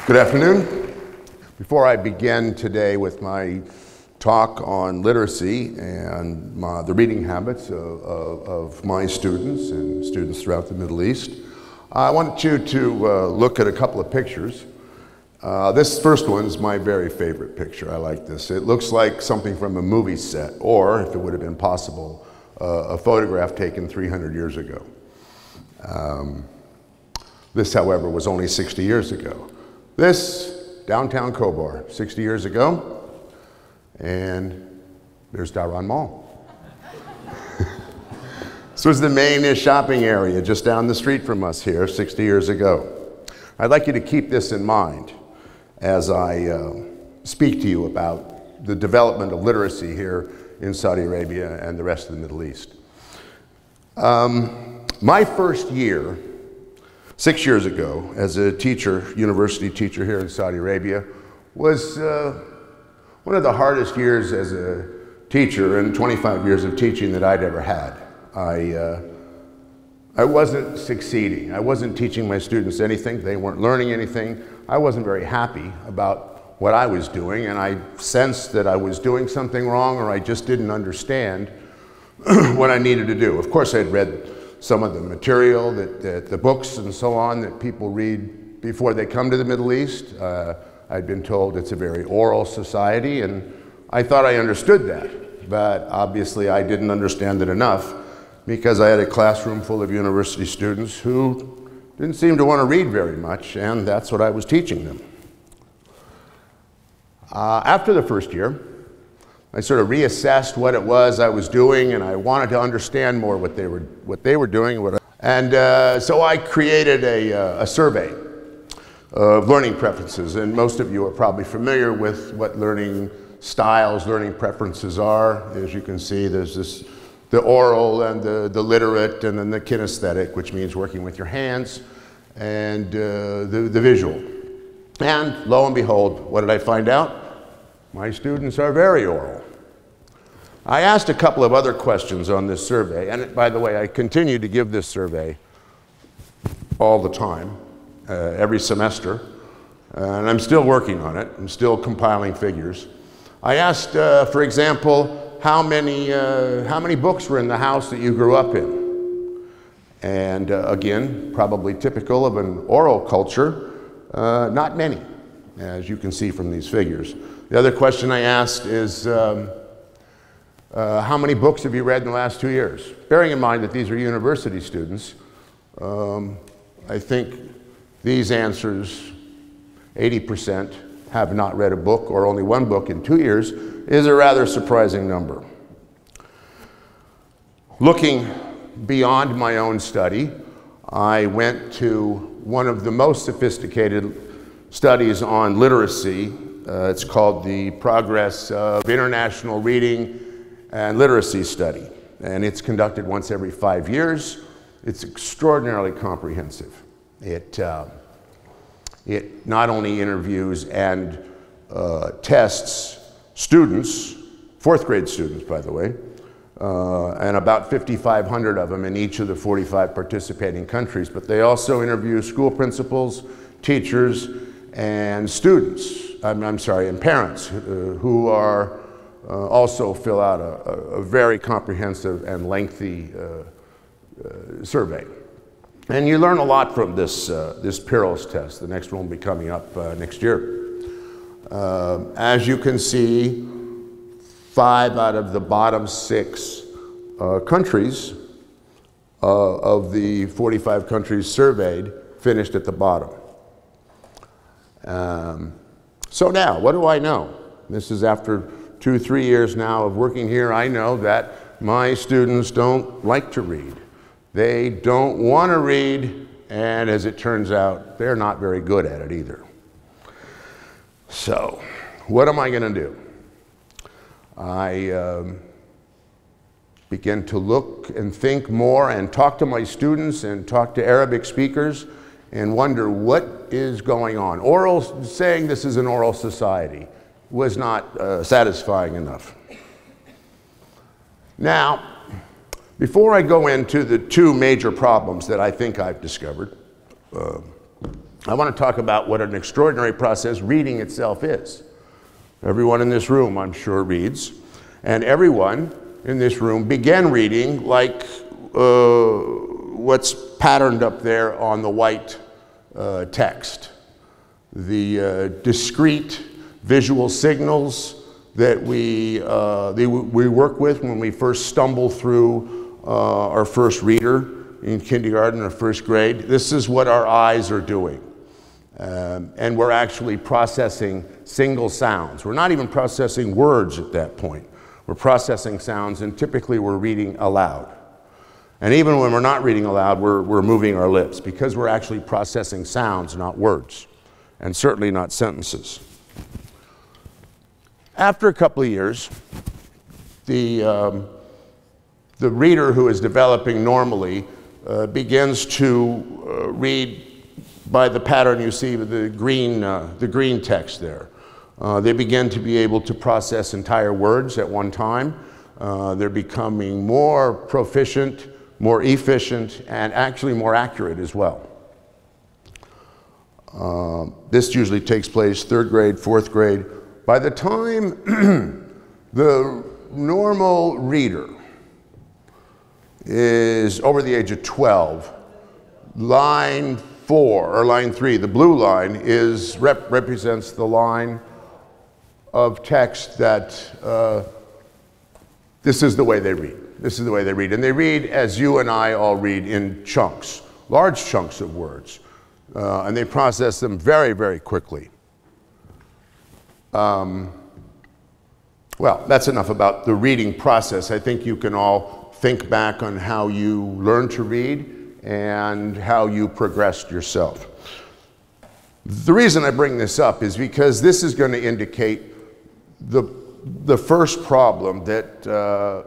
Good afternoon. Before I begin today with my talk on literacy and the reading habits of my students and students throughout the Middle East, I want you to look at a couple of pictures. This first one is my very favorite picture. I like this. It looks like something from a movie set, or, if it would have been possible, a photograph taken 300 years ago. This, however, was only 60 years ago. This, downtown Khobar, 60 years ago, and there's Dhahran Mall. This was the main shopping area just down the street from us here 60 years ago. I'd like you to keep this in mind as I speak to you about the development of literacy here in Saudi Arabia and the rest of the Middle East. My first year, 6 years ago, as a teacher, university teacher here in Saudi Arabia, was one of the hardest years as a teacher in 25 years of teaching that I'd ever had. I wasn't succeeding. I wasn't teaching my students anything. They weren't learning anything. I wasn't very happy about what I was doing, and I sensed that I was doing something wrong, or I just didn't understand what I needed to do. Of course, I'd read some of the material, the books and so on that people read before they come to the Middle East. I'd been told it's a very oral society, and I thought I understood that. But obviously I didn't understand it enough, because I had a classroom full of university students who didn't seem to want to read very much, and that's what I was teaching them. After the first year, I sort of reassessed what it was I was doing, and I wanted to understand more what they were doing. So I created a survey of learning preferences, and most of you are probably familiar with what learning styles, learning preferences are. As you can see, there's the oral and the literate, and then the kinesthetic, which means working with your hands, and the visual. And lo and behold, what did I find out? My students are very oral. I asked a couple of other questions on this survey, and by the way, I continue to give this survey all the time, every semester, and I'm still working on it. I'm still compiling figures. I asked, for example, how many books were in the house that you grew up in? And again, probably typical of an oral culture, not many, as you can see from these figures. The other question I asked is, how many books have you read in the last 2 years? Bearing in mind that these are university students, I think these answers, 80% have not read a book, or only one book in 2 years, is a rather surprising number. Looking beyond my own study, I went to one of the most sophisticated studies on literacy. It's called the Progress of International Reading and Literacy Study, and it's conducted once every 5 years. It's extraordinarily comprehensive. It not only interviews and tests students, fourth grade students, by the way, and about 5,500 of them in each of the 45 participating countries, but they also interview school principals, teachers, and students, and parents who are also fill out a very comprehensive and lengthy survey. And you learn a lot from this Pirals test. The next one will be coming up next year. As you can see, 5 out of the bottom 6 countries of the 45 countries surveyed finished at the bottom. So now, what do I know? This is after 2-3 years now of working here. I know that my students don't like to read. They don't want to read, and as it turns out, they're not very good at it either. So, what am I going to do? I began to look and think more and talk to my students and talk to Arabic speakers and wonder what is going on. Saying this is an oral society was not satisfying enough. Now, before I go into the 2 major problems that I think I've discovered, I want to talk about what an extraordinary process reading itself is. Everyone in this room, I'm sure, reads. And everyone in this room began reading like what's patterned up there on the white text. The discrete visual signals that we work with when we first stumble through our first reader in kindergarten or first grade. This is what our eyes are doing. And we're actually processing single sounds. We're not even processing words at that point. We're processing sounds, and typically we're reading aloud. And even when we're not reading aloud, we're moving our lips because we're actually processing sounds, not words, and certainly not sentences. After a couple of years, the reader who is developing normally begins to read by the pattern you see with the green text there. They begin to be able to process entire words at one time. They're becoming more proficient, more efficient, and actually more accurate as well. This usually takes place third grade, fourth grade. By the time the normal reader is over the age of 12, line 4 or line 3, the blue line, represents the line of text that this is the way they read. This is the way they read. And they read as you and I all read, in chunks, large chunks of words. And they process them very, very quickly. Well, that's enough about the reading process. I think you can all think back on how you learned to read and how you progressed yourself. The reason I bring this up is because this is going to indicate the first problem that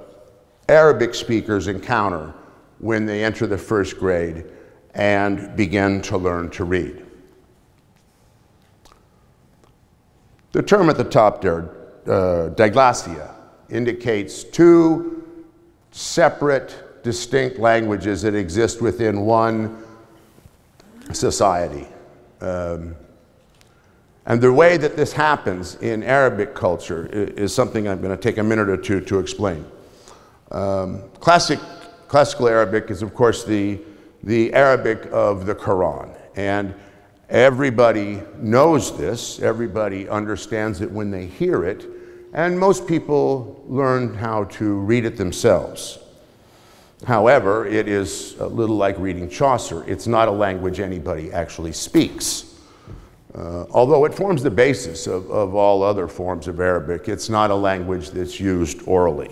Arabic speakers encounter when they enter the first grade and begin to learn to read. The term at the top there, diglossia, indicates two separate, distinct languages that exist within one society. And the way that this happens in Arabic culture is something I'm going to take a minute or two to explain. Classical Arabic is, of course, the Arabic of the Quran. And everybody knows this. Everybody understands it when they hear it. And most people learn how to read it themselves. However, it is a little like reading Chaucer. It's not a language anybody actually speaks. Although it forms the basis of all other forms of Arabic, it's not a language that's used orally.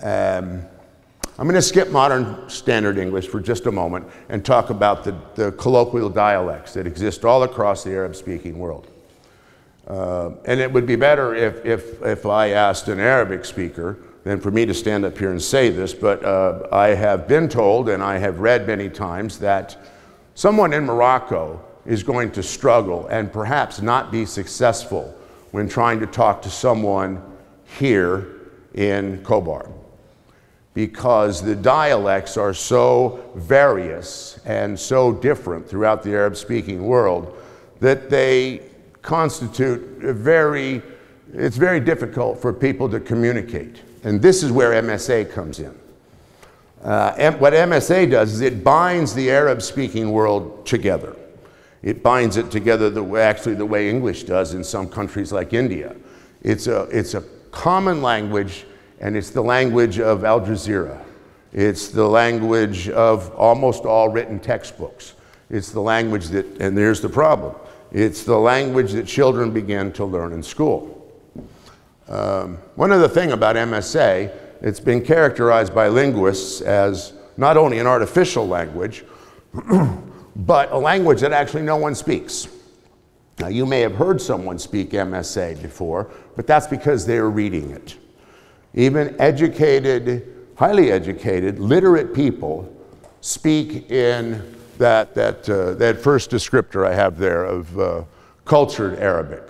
I'm going to skip modern standard English for just a moment and talk about the colloquial dialects that exist all across the Arab-speaking world. And it would be better if I asked an Arabic speaker than for me to stand up here and say this, but I have been told and I have read many times that someone in Morocco is going to struggle and perhaps not be successful when trying to talk to someone here in Khobar, because the dialects are so various and so different throughout the Arab-speaking world that they constitute it's very difficult for people to communicate. And this is where MSA comes in. What MSA does is it binds the Arab-speaking world together. It binds it together the way English does in some countries like India. It's a common language, and it's the language of Al Jazeera. It's the language of almost all written textbooks. It's the language that, and there's the problem, it's the language that children begin to learn in school. One other thing about MSA, it's been characterized by linguists as not only an artificial language, but a language that actually no one speaks. Now, you may have heard someone speak MSA before, but that's because they're reading it. Even educated, highly educated, literate people speak in that first descriptor I have there of cultured Arabic.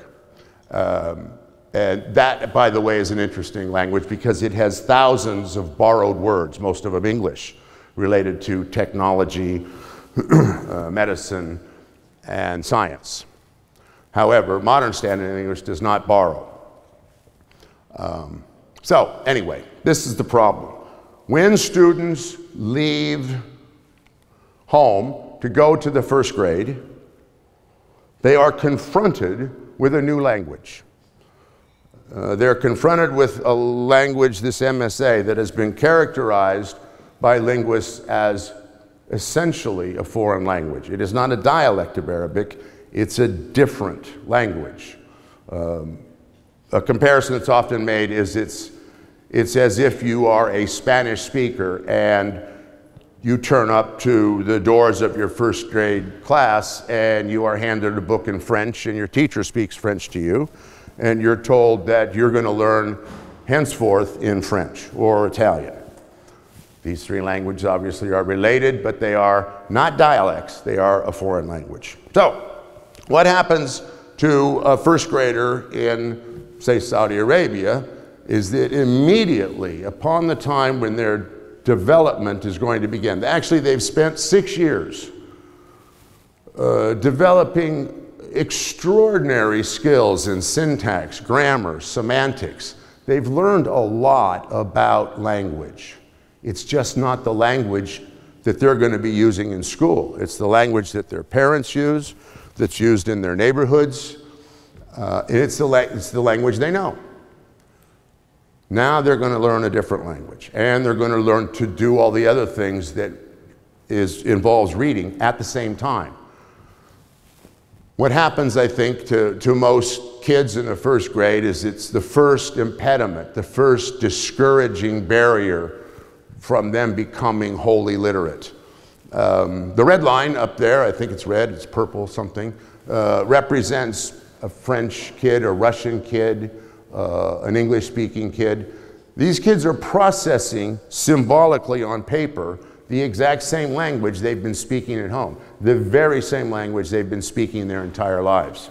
And that, by the way, is an interesting language because it has thousands of borrowed words, most of them English, related to technology, medicine, and science. However, modern standard English does not borrow. So anyway, this is the problem. When students leave home to go to the first grade, they are confronted with a new language. They're confronted with a language, this MSA, that has been characterized by linguists as essentially a foreign language. It is not a dialect of Arabic, it's a different language. A comparison that's often made is it's as if you are a Spanish speaker and you turn up to the doors of your first grade class and you are handed a book in French and your teacher speaks French to you and you're told that you're going to learn henceforth in French or Italian. These three languages obviously are related, but they are not dialects, they are a foreign language. So, what happens to a first grader in, say, Saudi Arabia is that immediately upon the time when their development is going to begin, actually they've spent 6 years developing extraordinary skills in syntax, grammar, semantics. They've learned a lot about language. It's just not the language that they're going to be using in school. It's the language that their parents use, that's used in their neighborhoods. It's the language they know. Now they're going to learn a different language, and they're going to learn to do all the other things that involves reading at the same time. What happens, I think, to most kids in the first grade is it's the first impediment, the first discouraging barrier from them becoming wholly literate. The red line up there, I think it's red, it's purple something, represents a French kid, a Russian kid, an English-speaking kid. These kids are processing symbolically on paper the exact same language they've been speaking at home, the very same language they've been speaking their entire lives.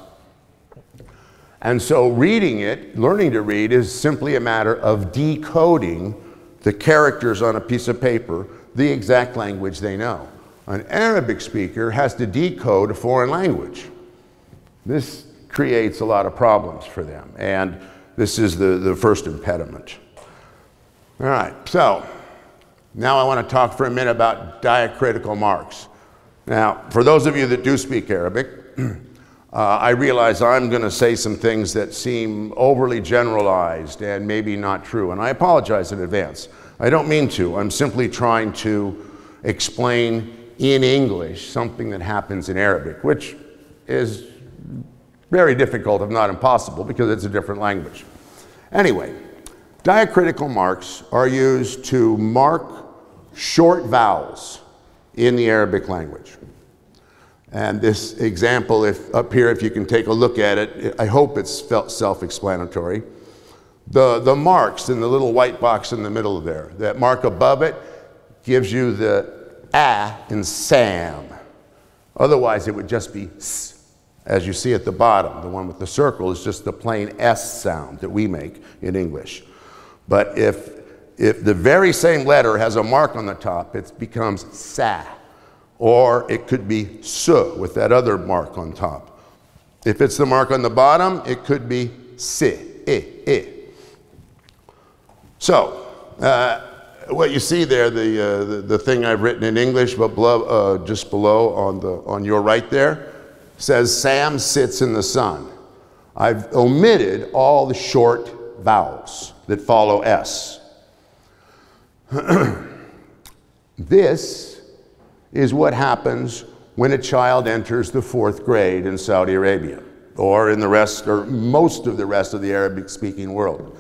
And so reading it, learning to read, is simply a matter of decoding the characters on a piece of paper, the exact language they know. An Arabic speaker has to decode a foreign language. This creates a lot of problems for them, and this is the first impediment. All right, so now I want to talk for a minute about diacritical marks. Now, for those of you that do speak Arabic, I realize I'm going to say some things that seem overly generalized and maybe not true, and I apologize in advance. I don't mean to. I'm simply trying to explain in English something that happens in Arabic, which is very difficult, if not impossible, because it's a different language. Anyway, diacritical marks are used to mark short vowels in the Arabic language. And this example, up here, if you can take a look at it, I hope it's self-explanatory. The marks in the little white box in the middle there, that mark above it gives you the A in Sam. Otherwise, it would just be S. As you see at the bottom, the one with the circle is just the plain S sound that we make in English. But if the very same letter has a mark on the top, it becomes Sa. Or it could be Su with that other mark on top. If it's the mark on the bottom, it could be Si, I. So, what you see there, the thing I've written in English, but just below on your right there, says Sam sits in the sun. I've omitted all the short vowels that follow S. This is what happens when a child enters the 4th grade in Saudi Arabia, or in the rest, or most of the rest of the Arabic-speaking world.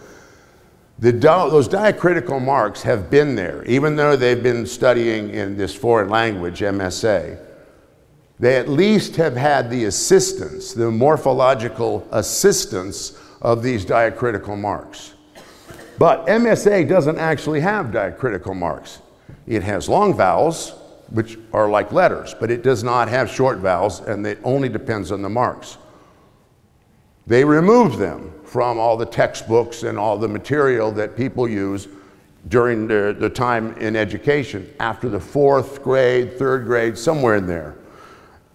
Those diacritical marks have been there, even though they've been studying in this foreign language, MSA. They at least have had the assistance, the morphological assistance of these diacritical marks. But MSA doesn't actually have diacritical marks. It has long vowels, which are like letters, but it does not have short vowels, and it only depends on the marks. They removed them from all the textbooks and all the material that people use during the time in education, after the 4th grade, 3rd grade, somewhere in there.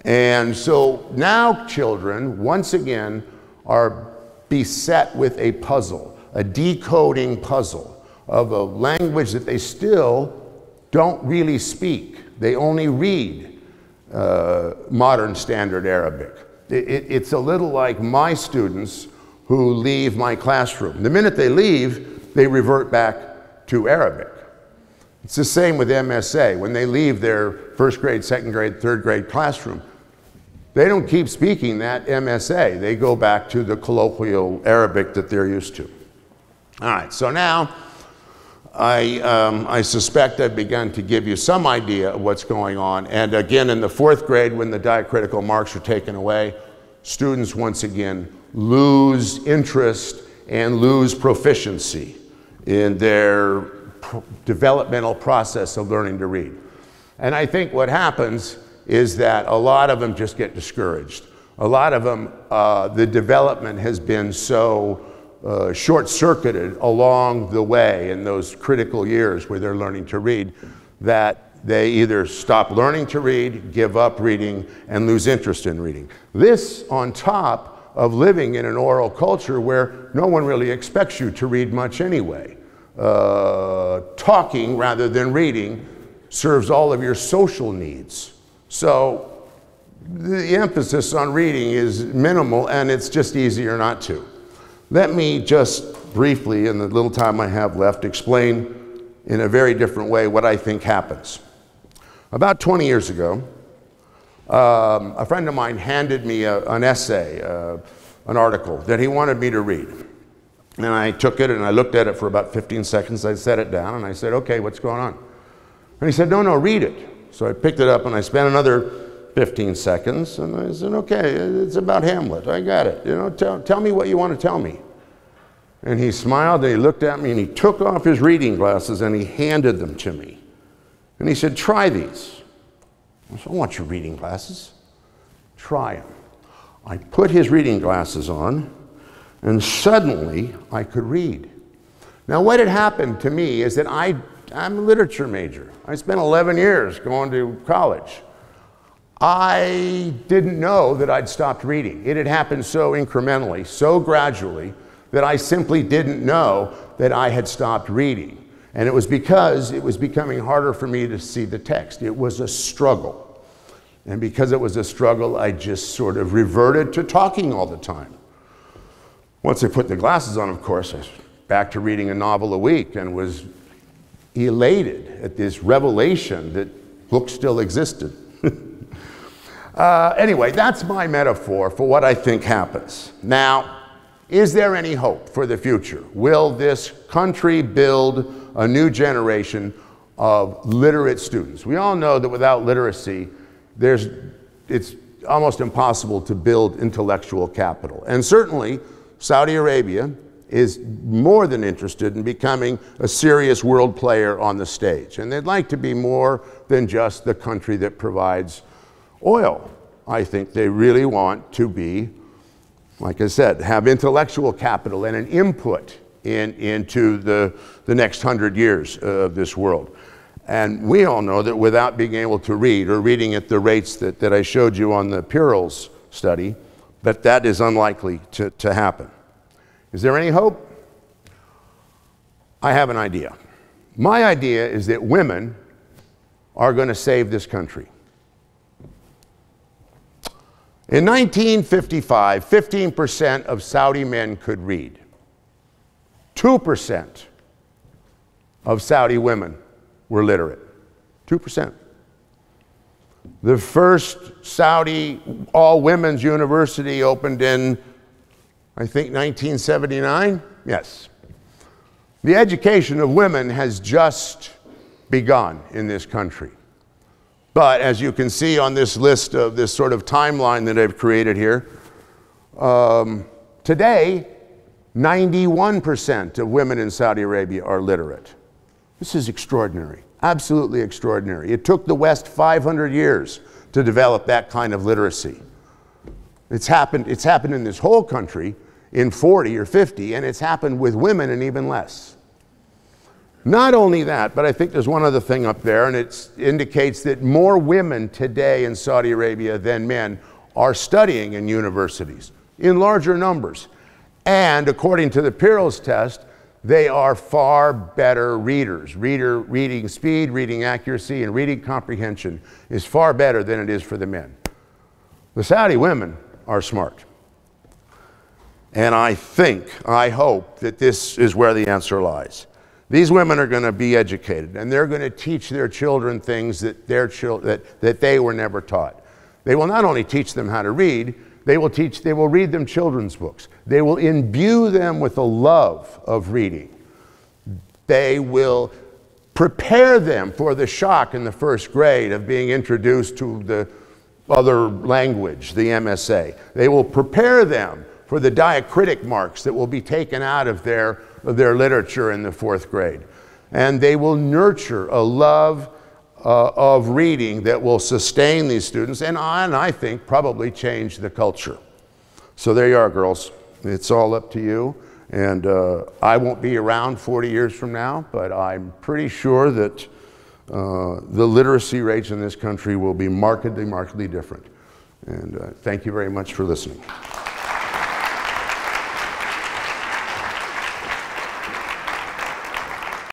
And so now children, once again, are beset with a puzzle, a decoding puzzle of a language that they still don't really speak. They only read modern standard Arabic. It's a little like my students who leave my classroom. The minute they leave, they revert back to Arabic. It's the same with MSA. When they leave their first grade, second grade, third grade classroom, they don't keep speaking that MSA. They go back to the colloquial Arabic that they're used to. All right, so now I suspect I've begun to give you some idea of what's going on. And again, in the fourth grade, when the diacritical marks are taken away, students once again lose interest and lose proficiency in their developmental process of learning to read. And I think what happens is that a lot of them just get discouraged. A lot of them, the development has been so short-circuited along the way in those critical years where they're learning to read that they either stop learning to read, give up reading, and lose interest in reading. This on top of living in an oral culture where no one really expects you to read much anyway. Talking rather than reading serves all of your social needs. So the emphasis on reading is minimal, and it's just easier not to. Let me just briefly, in the little time I have left, explain in a very different way what I think happens. About 20 years ago, a friend of mine handed me an essay, an article that he wanted me to read. And I took it and I looked at it for about 15 seconds. I set it down and I said, okay, what's going on? And he said, no, read it. So I picked it up and I spent another 15 seconds and I said, okay, it's about Hamlet. I got it. You know, tell me what you want to tell me. And he smiled and he looked at me and he took off his reading glasses and he handed them to me. And he said, try these. I said, I want your reading glasses. Try them. I put his reading glasses on and suddenly I could read. Now what had happened to me is that I'm a literature major. I spent 11 years going to college. I didn't know that I'd stopped reading. It had happened so incrementally, so gradually, that I simply didn't know that I had stopped reading. And it was because it was becoming harder for me to see the text. It was a struggle. And because it was a struggle, I just sort of reverted to talking all the time. Once I put the glasses on, of course, I was back to reading a novel a week and was elated at this revelation that books still existed. Anyway, that's my metaphor for what I think happens. Now, is there any hope for the future? Will this country build a new generation of literate students? We all know that without literacy, it's almost impossible to build intellectual capital. And certainly, Saudi Arabia is more than interested in becoming a serious world player on the stage. And they'd like to be more than just the country that provides oil. I think they really want to be, like I said, have intellectual capital and an input into the next 100 years of this world. And we all know that without being able to read or reading at the rates that I showed you on the Pirrell's study, that is unlikely to happen. Is there any hope? I have an idea. My idea is that women are going to save this country. In 1955, 15% of Saudi men could read. 2% of Saudi women were literate. 2%. The first Saudi all-women's university opened in, I think, 1979? Yes. The education of women has just begun in this country. But as you can see on this list of this sort of timeline that I've created here, today, 91% of women in Saudi Arabia are literate. This is extraordinary, absolutely extraordinary. It took the West 500 years to develop that kind of literacy. It's happened in this whole country in 40 or 50, and it's happened with women in even less. Not only that, but I think there's one other thing up there, and it indicates that more women today in Saudi Arabia than men are studying in universities in larger numbers. And according to the Pirals test, they are far better readers. Reading speed, reading accuracy, and reading comprehension is far better than it is for the men. The Saudi women are smart. And I hope that this is where the answer lies. These women are going to be educated, and they're going to teach their children things that that they were never taught. They will not only teach them how to read, they will read them children's books. They will imbue them with a love of reading. They will prepare them for the shock in the first grade of being introduced to the other language, the MSA. They will prepare them for the diacritic marks that will be taken out of their literature in the fourth grade. And they will nurture a love of reading that will sustain these students and I think probably change the culture. So there you are, girls. It's all up to you. And I won't be around 40 years from now, but I'm pretty sure that the literacy rates in this country will be markedly different. And thank you very much for listening.